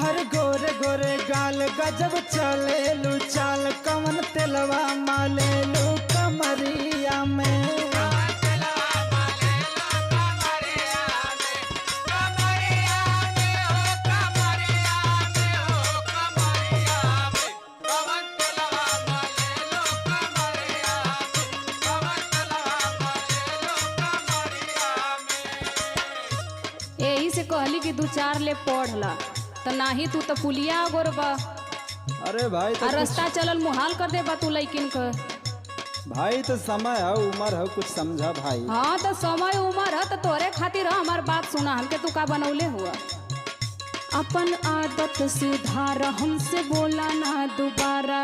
हर गोरे गोरे गाल गजब चले लू चाल कवन तेलवा माले लू कमरिया में। यही से कहली कि 2-4 ले पढ़ ला तो नाही तू तो पुलिया गोरबा। अरे भाई तो रास्ता चलल मुहाल कर दे बा तू लइकिन का। भाई तो समय है उम्र है कुछ समझा भाई। हाँ तो समय उम्र है तो तोरे खातिर हमार बात सुना हमके तू का बनौले हुआ। अपन आदत सुधार हमसे बोला ना दोबारा।